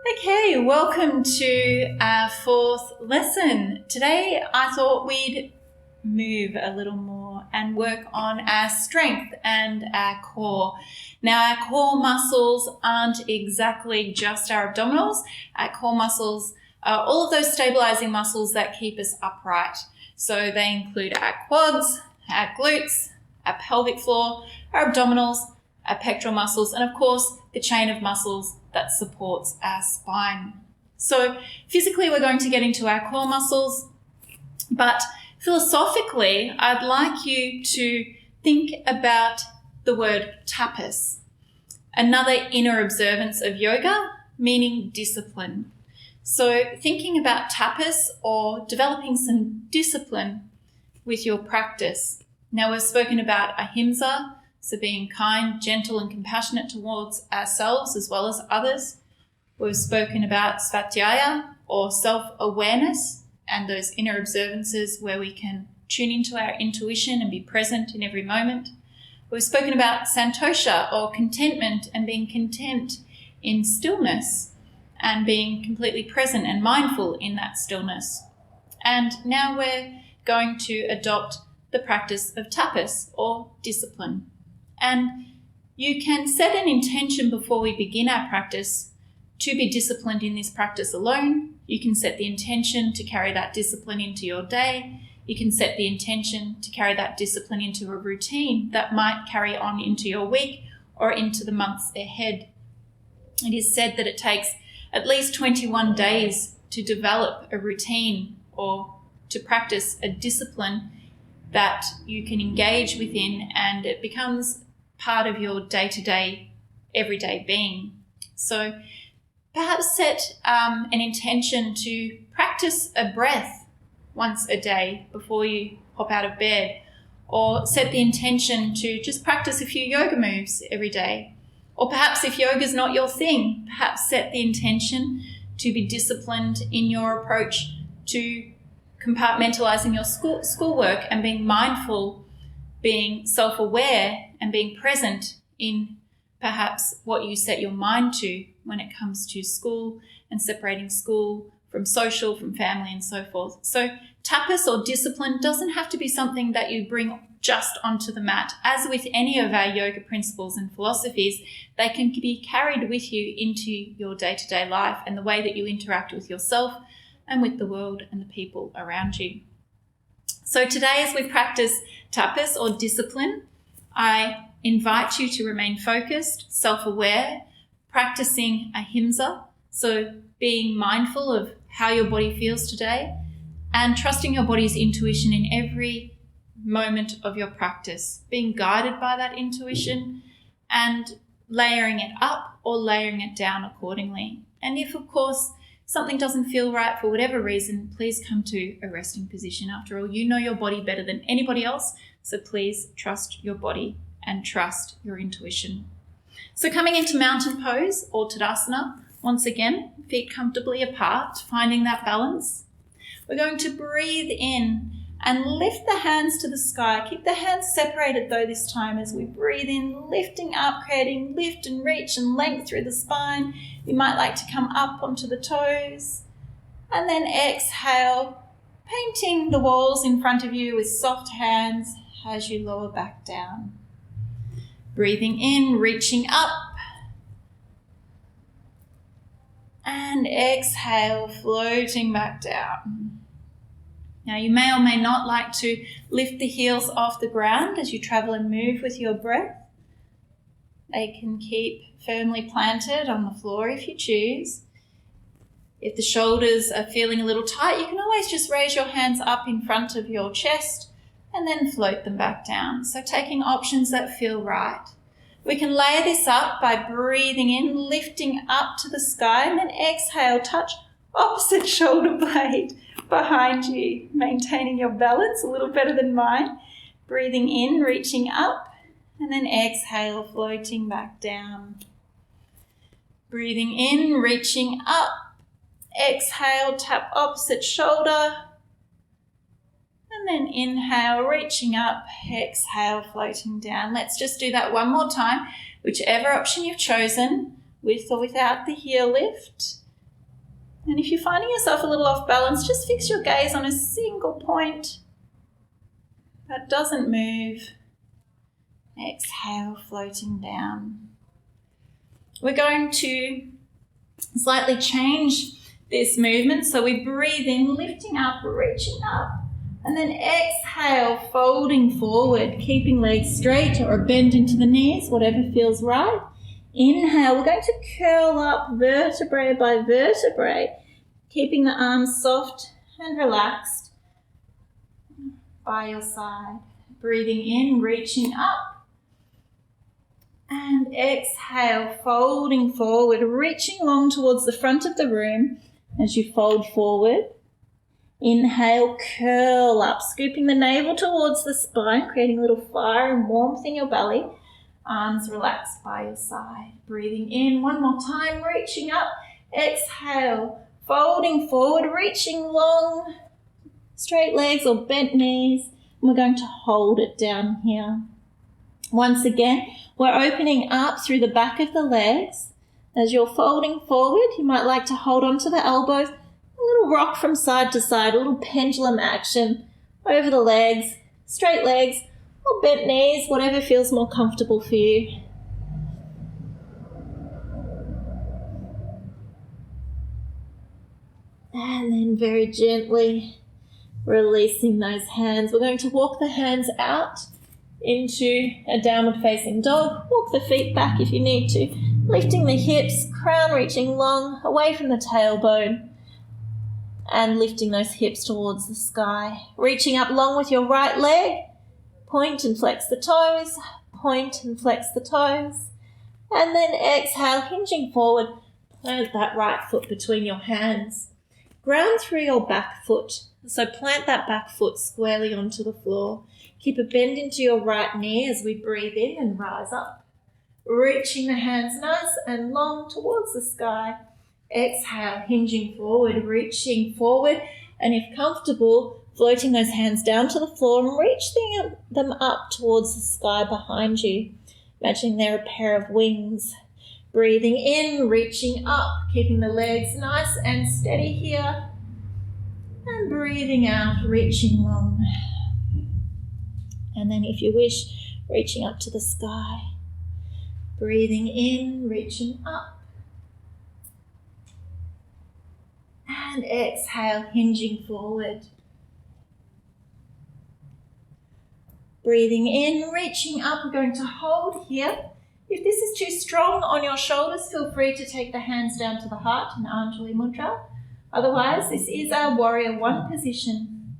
Okay, welcome to our fourth lesson. Today I thought we'd move a little more and work on our strength and our core. Now, our core muscles aren't exactly just our abdominals. Our core muscles are all of those stabilizing muscles that keep us upright. So they include our quads, our glutes, our pelvic floor, our abdominals, our pectoral muscles, and of course, the chain of muscles that supports our spine. So physically, we're going to get into our core muscles, but philosophically, I'd like you to think about the word tapas, another inner observance of yoga, meaning discipline. So thinking about tapas or developing some discipline with your practice. Now, we've spoken about ahimsa, so being kind, gentle and compassionate towards ourselves as well as others. We've spoken about svatiyaya or self-awareness and those inner observances where we can tune into our intuition and be present in every moment. We've spoken about santosha or contentment and being content in stillness and being completely present and mindful in that stillness. And now we're going to adopt the practice of tapas or discipline. And you can set an intention before we begin our practice to be disciplined in this practice alone. You can set the intention to carry that discipline into your day. You can set the intention to carry that discipline into a routine that might carry on into your week or into the months ahead. It is said that it takes at least 21 days to develop a routine or to practice a discipline that you can engage within, and it becomes part of your day-to-day, everyday being. So perhaps set an intention to practice a breath once a day before you hop out of bed, or set the intention to just practice a few yoga moves every day. Or perhaps if yoga is not your thing, perhaps set the intention to be disciplined in your approach to compartmentalizing your schoolwork and being mindful, being self-aware and being present in perhaps what you set your mind to when it comes to school and separating school from social, from family and so forth. So tapas or discipline doesn't have to be something that you bring just onto the mat. As with any of our yoga principles and philosophies, they can be carried with you into your day-to-day life and the way that you interact with yourself and with the world and the people around you. So today, as we practice tapas or discipline, I invite you to remain focused, self-aware, practicing ahimsa, so being mindful of how your body feels today and trusting your body's intuition in every moment of your practice, being guided by that intuition and layering it up or layering it down accordingly. And if, of course, something doesn't feel right for whatever reason, please come to a resting position. After all, you know your body better than anybody else, so please trust your body and trust your intuition. So coming into mountain pose or tadasana, once again, feet comfortably apart, finding that balance. We're going to breathe in and lift the hands to the sky. Keep the hands separated though this time as we breathe in, lifting up, creating lift and reach and length through the spine. You might like to come up onto the toes and then exhale, painting the walls in front of you with soft hands as you lower back down. Breathing in, reaching up and exhale, floating back down. Now, you may or may not like to lift the heels off the ground as you travel and move with your breath. They can keep firmly planted on the floor if you choose. If the shoulders are feeling a little tight, you can always just raise your hands up in front of your chest and then float them back down. So taking options that feel right. We can layer this up by breathing in, lifting up to the sky, and then exhale, touch opposite shoulder blade behind you, maintaining your balance a little better than mine. Breathing in, reaching up, and then exhale, floating back down. Breathing in, reaching up, exhale, tap opposite shoulder, and then inhale, reaching up, exhale, floating down. Let's just do that one more time. Whichever option you've chosen, with or without the heel lift. And if you're finding yourself a little off balance, just fix your gaze on a single point that doesn't move. Exhale, floating down. We're going to slightly change this movement. So we breathe in, lifting up, reaching up, and then exhale, folding forward, keeping legs straight or a bend into the knees, whatever feels right. Inhale, we're going to curl up vertebrae by vertebrae, keeping the arms soft and relaxed by your side. Breathing in, reaching up. And exhale, folding forward, reaching long towards the front of the room as you fold forward. Inhale, curl up, scooping the navel towards the spine, creating a little fire and warmth in your belly. Arms relaxed by your side. Breathing in one more time, reaching up. Exhale, folding forward, reaching long, straight legs or bent knees. And we're going to hold it down here. Once again, we're opening up through the back of the legs. As you're folding forward, you might like to hold onto the elbows, a little rock from side to side, a little pendulum action over the legs, straight legs or bent knees, whatever feels more comfortable for you. And then very gently releasing those hands. We're going to walk the hands out into a downward facing dog. Walk the feet back if you need to. Lifting the hips, crown reaching long, away from the tailbone. And lifting those hips towards the sky. Reaching up long with your right leg. Point and flex the toes. Point and flex the toes. And then exhale, hinging forward. Plant that right foot between your hands. Ground through your back foot. So plant that back foot squarely onto the floor. Keep a bend into your right knee as we breathe in and rise up. Reaching the hands nice and long towards the sky. Exhale, hinging forward, reaching forward. And if comfortable, floating those hands down to the floor and reaching them up towards the sky behind you. Imagining they're a pair of wings. Breathing in, reaching up, keeping the legs nice and steady here. And breathing out, reaching long. And then if you wish, reaching up to the sky. Breathing in, reaching up. And exhale, hinging forward. Breathing in, reaching up. We're going to hold here. If this is too strong on your shoulders, feel free to take the hands down to the heart in Anjali Mudra. Otherwise, this is our Warrior One position.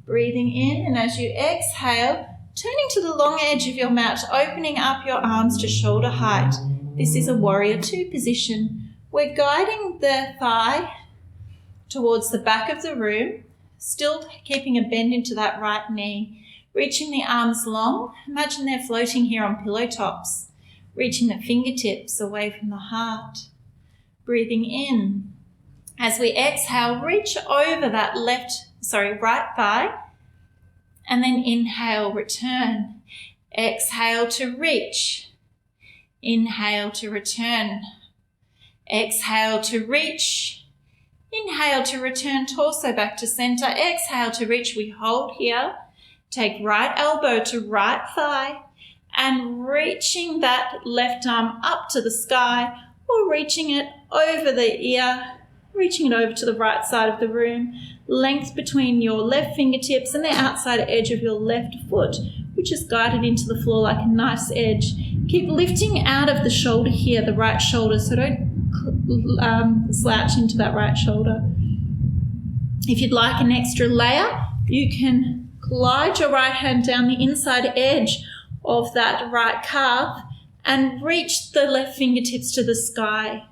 Breathing in, and as you exhale, turning to the long edge of your mat, opening up your arms to shoulder height. This is a Warrior Two position. We're guiding the thigh towards the back of the room, still keeping a bend into that right knee. Reaching the arms long, imagine they're floating here on pillow tops. Reaching the fingertips away from the heart. Breathing in. As we exhale, reach over that right thigh. And then inhale, return. Exhale to reach. Inhale to return. Exhale to reach. Inhale to return, torso back to center. Exhale to reach. We hold here. Take right elbow to right thigh. And reaching that left arm up to the sky or reaching it over the ear, reaching it over to the right side of the room. Length between your left fingertips and the outside edge of your left foot, which is guided into the floor like a nice edge. Keep lifting out of the shoulder here, the right shoulder, so don't slouch into that right shoulder. If you'd like an extra layer, you can glide your right hand down the inside edge of that right calf and reach the left fingertips to the sky.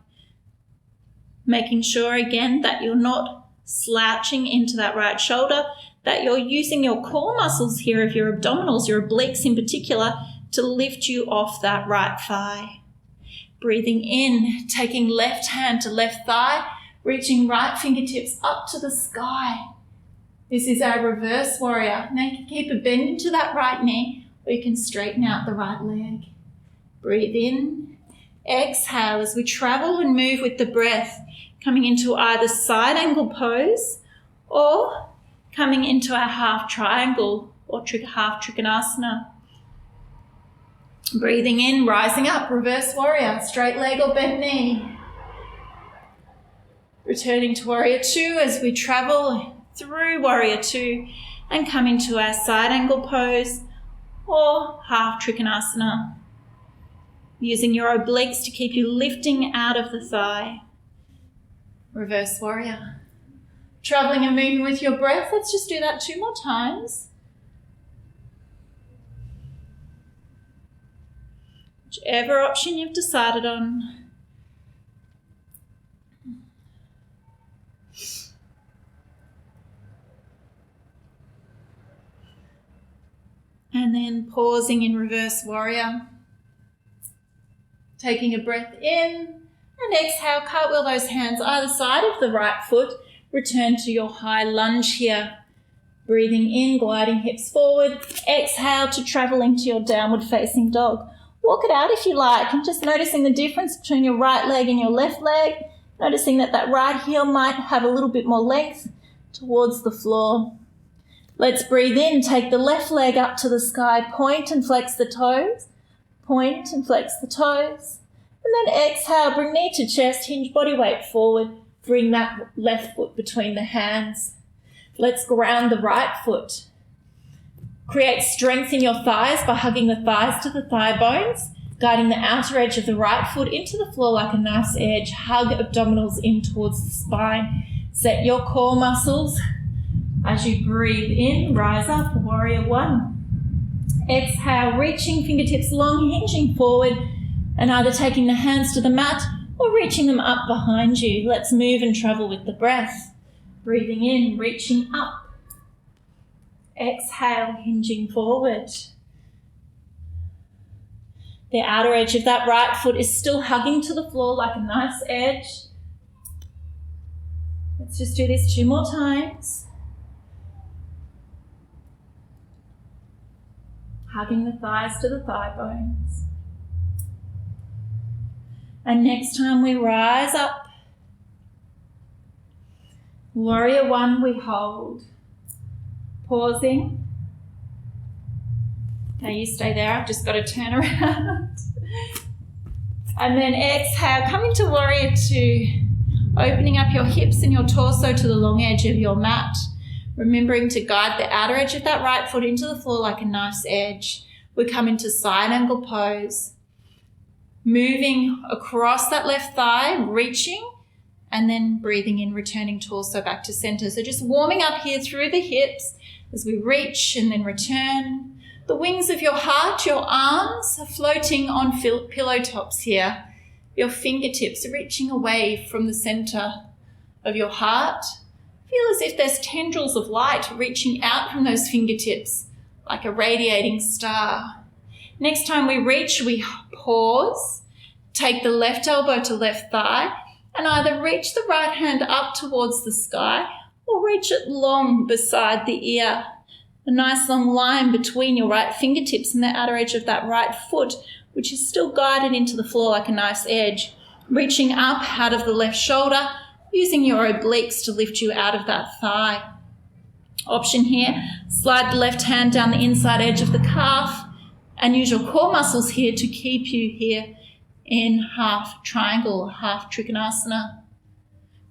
Making sure again that you're not slouching into that right shoulder, that you're using your core muscles here of your abdominals, your obliques in particular, to lift you off that right thigh. Breathing in, taking left hand to left thigh, reaching right fingertips up to the sky. This is our reverse warrior. Now you can keep a bend into that right knee, or you can straighten out the right leg. Breathe in, exhale as we travel and move with the breath, coming into either side angle pose or coming into a half triangle or half trikonasana. Breathing in, rising up, reverse warrior, straight leg or bent knee. Returning to warrior two as we travel through warrior two and come into our side angle pose or half trikonasana. Using your obliques to keep you lifting out of the thigh. Reverse warrior. Traveling and moving with your breath. Let's just do that 2 more times. Whichever option you've decided on. And then pausing in reverse warrior. Taking a breath in and exhale, cartwheel those hands either side of the right foot. Return to your high lunge here. Breathing in, gliding hips forward. Exhale to travel into your downward facing dog. Walk it out if you like, and just noticing the difference between your right leg and your left leg. Noticing that right heel might have a little bit more length towards the floor. Let's breathe in, take the left leg up to the sky, point and flex the toes. Point and flex the toes. And then exhale, bring knee to chest, hinge body weight forward. Bring that left foot between the hands. Let's ground the right foot. Create strength in your thighs by hugging the thighs to the thigh bones, guiding the outer edge of the right foot into the floor like a nice edge. Hug abdominals in towards the spine. Set your core muscles. As you breathe in, rise up, warrior one. Exhale, reaching fingertips long, hinging forward, and either taking the hands to the mat or reaching them up behind you. Let's move and travel with the breath. Breathing in, reaching up. Exhale, hinging forward. The outer edge of that right foot is still hugging to the floor like a nice edge. Let's just do this 2 more times. Hugging the thighs to the thigh bones. And next time we rise up. Warrior one, we hold. Pausing. Okay, you stay there. I've just got to turn around. And then exhale, coming to warrior two. Opening up your hips and your torso to the long edge of your mat. Remembering to guide the outer edge of that right foot into the floor like a nice edge. We come into side angle pose. Moving across that left thigh, reaching, and then breathing in, returning torso back to center. So just warming up here through the hips as we reach and then return. The wings of your heart, your arms are floating on pillow tops here. Your fingertips are reaching away from the center of your heart. Feel as if there's tendrils of light reaching out from those fingertips like a radiating star. Next time we reach, we pause, take the left elbow to left thigh, and either reach the right hand up towards the sky or reach it long beside the ear. A nice long line between your right fingertips and the outer edge of that right foot, which is still guided into the floor like a nice edge. Reaching up out of the left shoulder, using your obliques to lift you out of that thigh. Option here, slide the left hand down the inside edge of the calf and use your core muscles here to keep you here in half triangle, half trikonasana.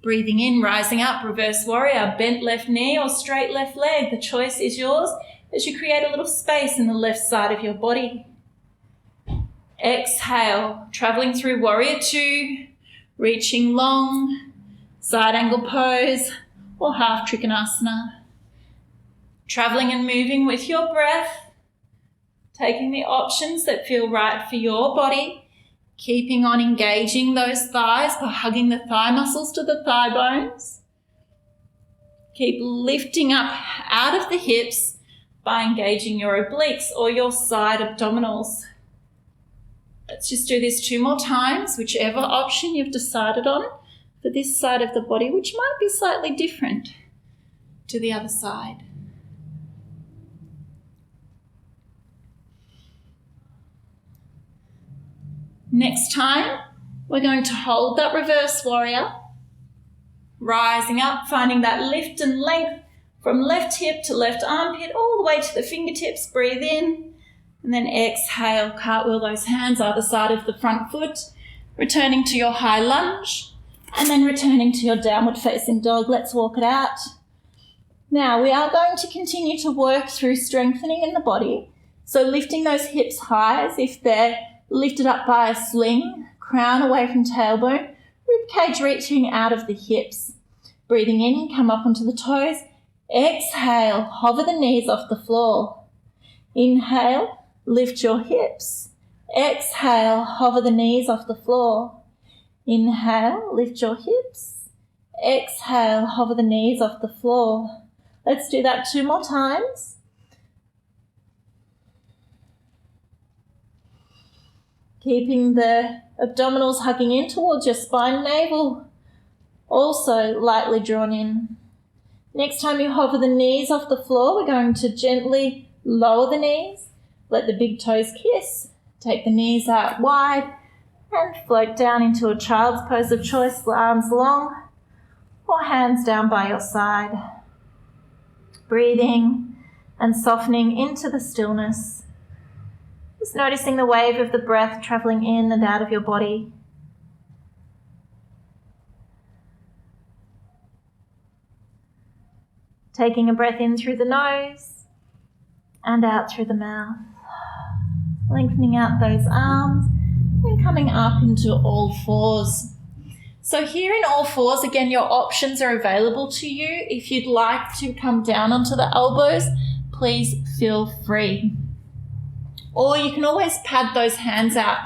Breathing in, rising up, reverse warrior, bent left knee or straight left leg. The choice is yours as you create a little space in the left side of your body. Exhale, traveling through warrior two, reaching long, side angle pose or half trikonasana. Traveling and moving with your breath, taking the options that feel right for your body, keeping on engaging those thighs by hugging the thigh muscles to the thigh bones. Keep lifting up out of the hips by engaging your obliques or your side abdominals. Let's just do this 2 more times, whichever option you've decided on for this side of the body, which might be slightly different to the other side. Next time, we're going to hold that reverse warrior Rising up, finding that lift and length from left hip to left armpit, all the way to the fingertips. Breathe in. And then exhale, cartwheel those hands either side of the front foot, returning to your high lunge, and then returning to your downward facing dog. Let's walk it out. Now, we are going to continue to work through strengthening in the body. So lifting those hips high as if they're lifted up by a sling, crown away from tailbone, ribcage reaching out of the hips. Breathing in, come up onto the toes. Exhale, hover the knees off the floor. Inhale, lift your hips. Exhale, hover the knees off the floor. Inhale, lift your hips. Exhale, hover the knees off the floor. Let's do that 2 more times. Keeping the abdominals hugging in towards your spine, navel also lightly drawn in. Next time you hover the knees off the floor, we're going to gently lower the knees, let the big toes kiss, take the knees out wide and float down into a child's pose of choice, arms long or hands down by your side. Breathing and softening into the stillness. Just noticing the wave of the breath travelling in and out of your body. Taking a breath in through the nose and out through the mouth. Lengthening out those arms and coming up into all fours. So here in all fours, again, your options are available to you. If you'd like to come down onto the elbows, please feel free. Or you can always pad those hands out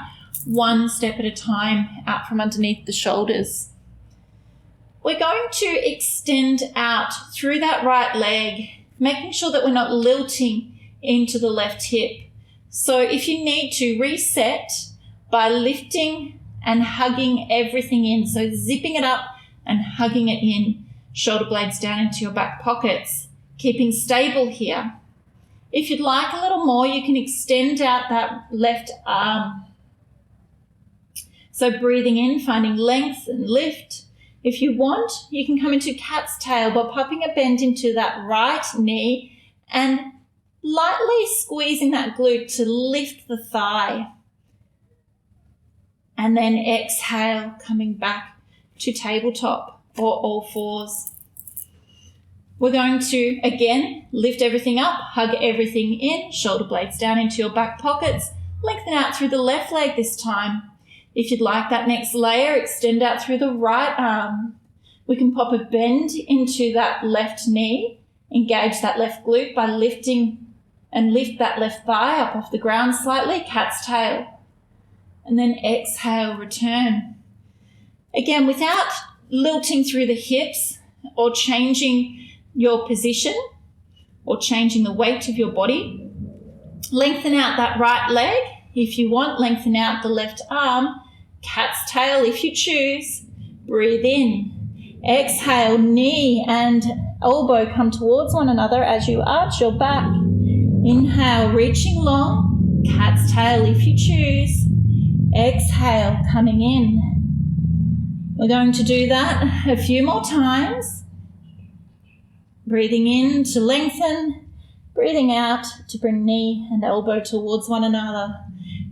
one step at a time out from underneath the shoulders. We're going to extend out through that right leg, making sure that we're not lilting into the left hip. So if you need to, reset by lifting and hugging everything in. So zipping it up and hugging it in. Shoulder blades down into your back pockets. Keeping stable here. If you'd like a little more, you can extend out that left arm. So breathing in, finding length and lift. If you want, you can come into cat's tail by popping a bend into that right knee and lightly squeezing that glute to lift the thigh. And then exhale, coming back to tabletop or all fours. We're going to, again, lift everything up, hug everything in, shoulder blades down into your back pockets, lengthen out through the left leg this time. If you'd like that next layer, extend out through the right arm. We can pop a bend into that left knee, engage that left glute by lifting and lift that left thigh up off the ground slightly, cat's tail. And then exhale, return. Again, without lilting through the hips or changing your position or changing the weight of your body, lengthen out that right leg. If you want, lengthen out the left arm, cat's tail if you choose. Breathe in. Exhale, knee and elbow come towards one another as you arch your back. Inhale, reaching long, cat's tail if you choose. Exhale, coming in. We're going to do that a few more times. Breathing in to lengthen, breathing out to bring knee and elbow towards one another.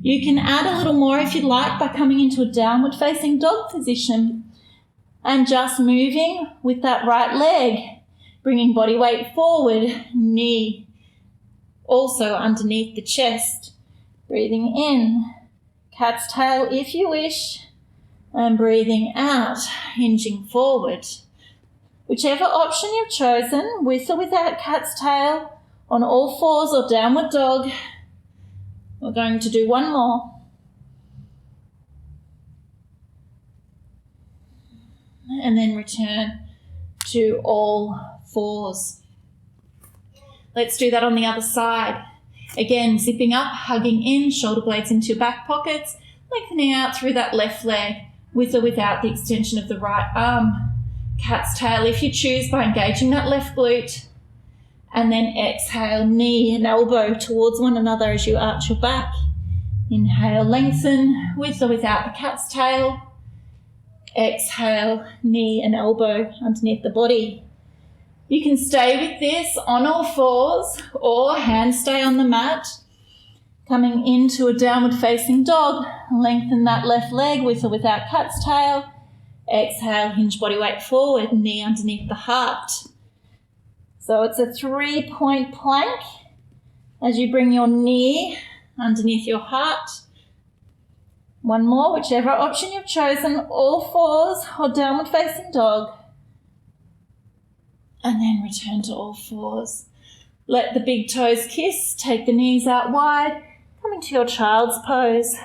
You can add a little more if you'd like by coming into a downward facing dog position and just moving with that right leg, bringing body weight forward, knee also underneath the chest. Breathing in, cat's tail if you wish, and breathing out, hinging forward. Whichever option you've chosen, with or without cat's tail, on all fours or downward dog, we're going to do one more. And then return to all fours. Let's do that on the other side. Again, zipping up, hugging in, shoulder blades into your back pockets, lengthening out through that left leg, with or without the extension of the right arm. Cat's tail if you choose by engaging that left glute. And then exhale, knee and elbow towards one another as you arch your back. Inhale, lengthen with or without the cat's tail. Exhale, knee and elbow underneath the body. You can stay with this on all fours or hands stay on the mat. Coming into a downward facing dog, lengthen that left leg with or without cat's tail. Exhale, hinge body weight forward, knee underneath the heart. So it's a 3-point plank as you bring your knee underneath your heart. One more, whichever option you've chosen, all fours or downward facing dog. And then return to all fours. Let the big toes kiss, take the knees out wide, come into your child's pose.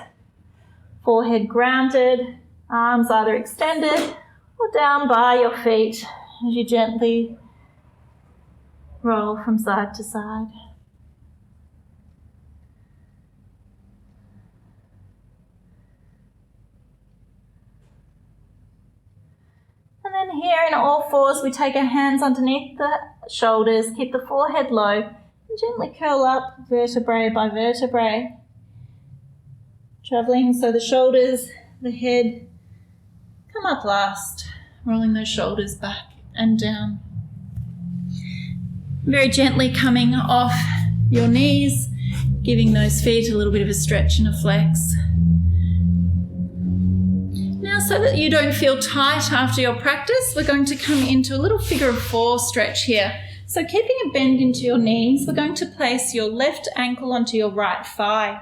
Forehead grounded, arms either extended or down by your feet as you gently roll from side to side. And then here in all fours, we take our hands underneath the shoulders, keep the forehead low, and gently curl up vertebrae by vertebrae. Travelling so the shoulders, the head come up last, rolling those shoulders back and down. Very gently coming off your knees, giving those feet a little bit of a stretch and a flex. Now, so that you don't feel tight after your practice, we're going to come into a little figure of 4 stretch here. So keeping a bend into your knees, we're going to place your left ankle onto your right thigh.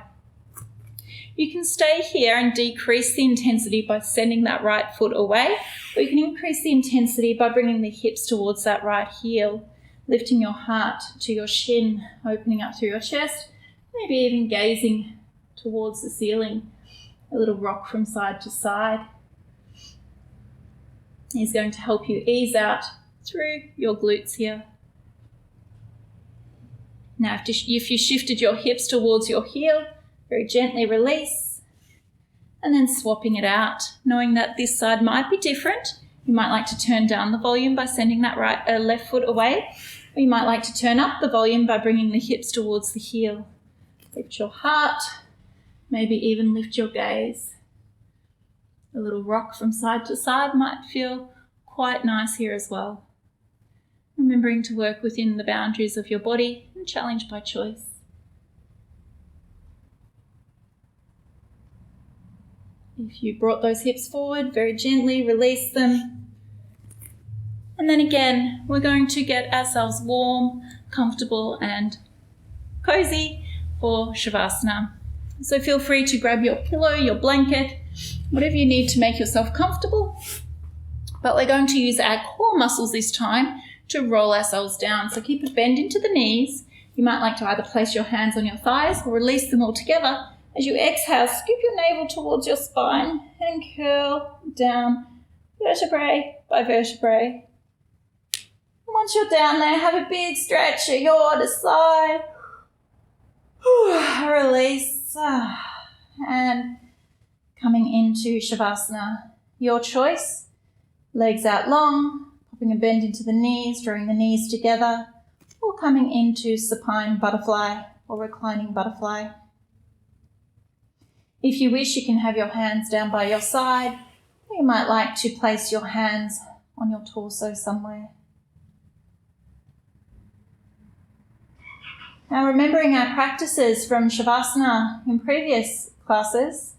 You can stay here and decrease the intensity by sending that right foot away, or you can increase the intensity by bringing the hips towards that right heel, lifting your heart to your shin, opening up through your chest, maybe even gazing towards the ceiling. A little rock from side to side is going to help you ease out through your glutes here. Now, if you shifted your hips towards your heel, very gently release, and then swapping it out, knowing that this side might be different. You might like to turn down the volume by sending that left foot away, or you might like to turn up the volume by bringing the hips towards the heel. Lift your heart, maybe even lift your gaze. A little rock from side to side might feel quite nice here as well. Remembering to work within the boundaries of your body and challenge by choice. If you brought those hips forward, very gently release them. And then again, we're going to get ourselves warm, comfortable and cozy for Shavasana. So feel free to grab your pillow, your blanket, whatever you need to make yourself comfortable. But we're going to use our core muscles this time to roll ourselves down. So keep a bend into the knees. You might like to either place your hands on your thighs or release them all together. As you exhale, scoop your navel towards your spine and curl down vertebrae by vertebrae. And once you're down there, have a big stretch at your other side. Release. And coming into Shavasana, your choice. Legs out long, popping a bend into the knees, drawing the knees together, or coming into supine butterfly or reclining butterfly. If you wish, you can have your hands down by your side, or you might like to place your hands on your torso somewhere. Now, remembering our practices from Shavasana in previous classes,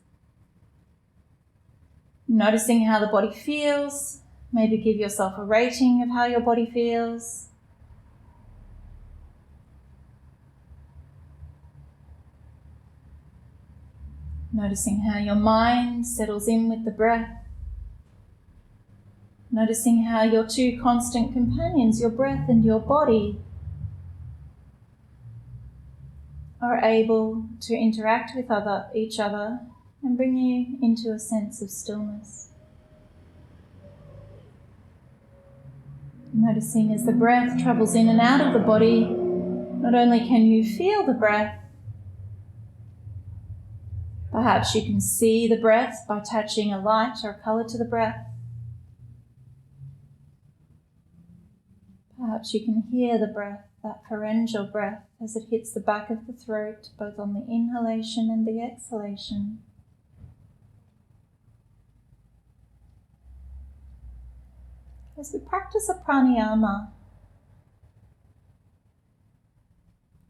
noticing how the body feels, maybe give yourself a rating of how your body feels. Noticing how your mind settles in with the breath. Noticing how your two constant companions, your breath and your body, are able to interact with each other and bring you into a sense of stillness. Noticing as the breath travels in and out of the body, not only can you feel the breath, perhaps you can see the breath by attaching a light or a colour to the breath. Perhaps you can hear the breath, that pharyngeal breath, as it hits the back of the throat, both on the inhalation and the exhalation. as we practice a pranayama.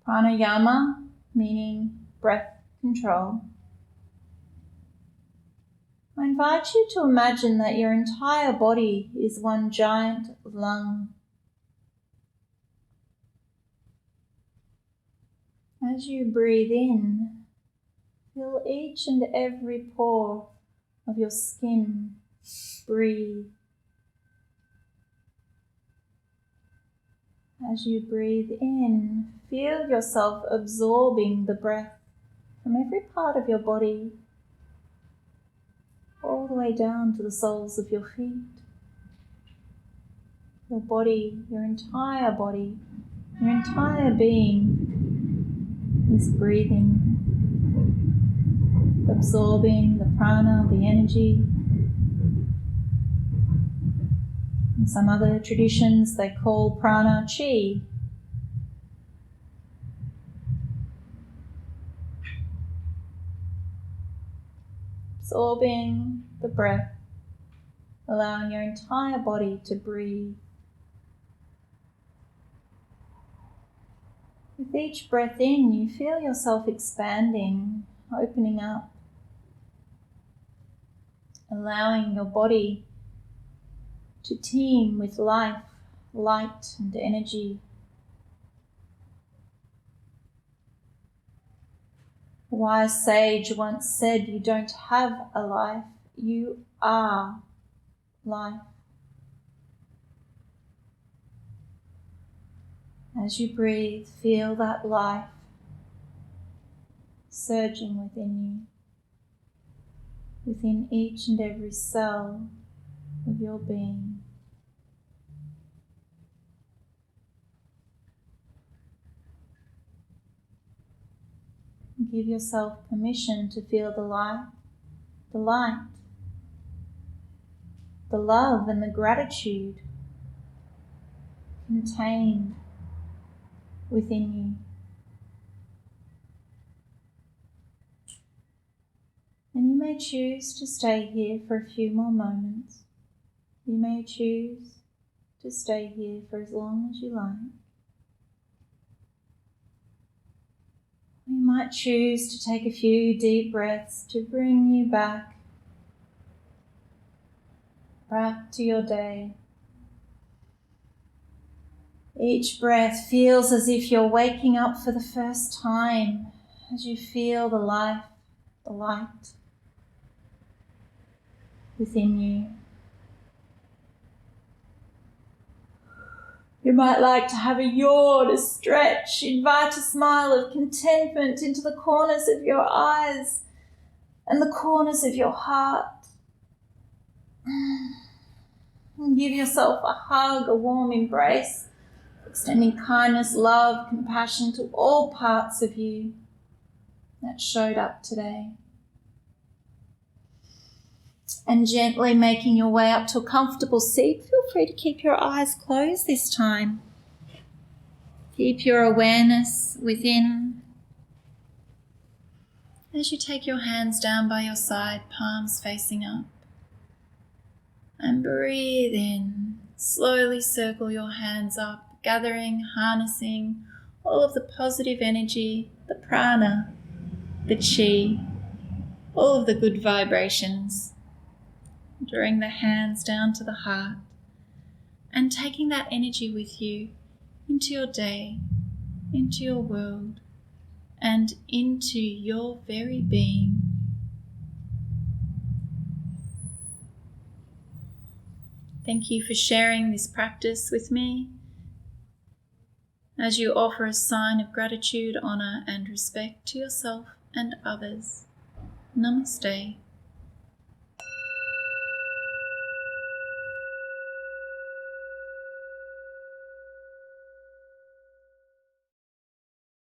Pranayama meaning breath control. I invite you to imagine that your entire body is one giant lung. As you breathe in, feel each and every pore of your skin breathe. As you breathe in, feel yourself absorbing the breath from every part of your body, all the way down to the soles of your feet. Your body, your entire being is breathing, absorbing the prana, the energy. In some other traditions, they call prana chi. Absorbing the breath, allowing your entire body to breathe. With each breath in, you feel yourself expanding, opening up, allowing your body to teem with life, light and energy. A wise sage once said, "You don't have a life, you are life." As you breathe, feel that life surging within you, within each and every cell of your being. Give yourself permission to feel the light, the light, the love and the gratitude contained within you. And you may choose to stay here for a few more moments. You may choose to stay here for as long as you like. You might choose to take a few deep breaths to bring you back to your day. Each breath feels as if you're waking up for the first time as you feel the life, the light within you. You might like to have a yawn, a stretch, invite a smile of contentment into the corners of your eyes and the corners of your heart. And give yourself a hug, a warm embrace, extending kindness, love, compassion to all parts of you that showed up today. And gently making your way up to a comfortable seat, feel free to keep your eyes closed this time. Keep your awareness within. As you take your hands down by your side, palms facing up, and breathe in, slowly circle your hands up, gathering, harnessing all of the positive energy, the prana, the chi, all of the good vibrations. Drawing the hands down to the heart and taking that energy with you into your day, into your world, and into your very being. Thank you for sharing this practice with me as you offer a sign of gratitude, honour, and respect to yourself and others. Namaste.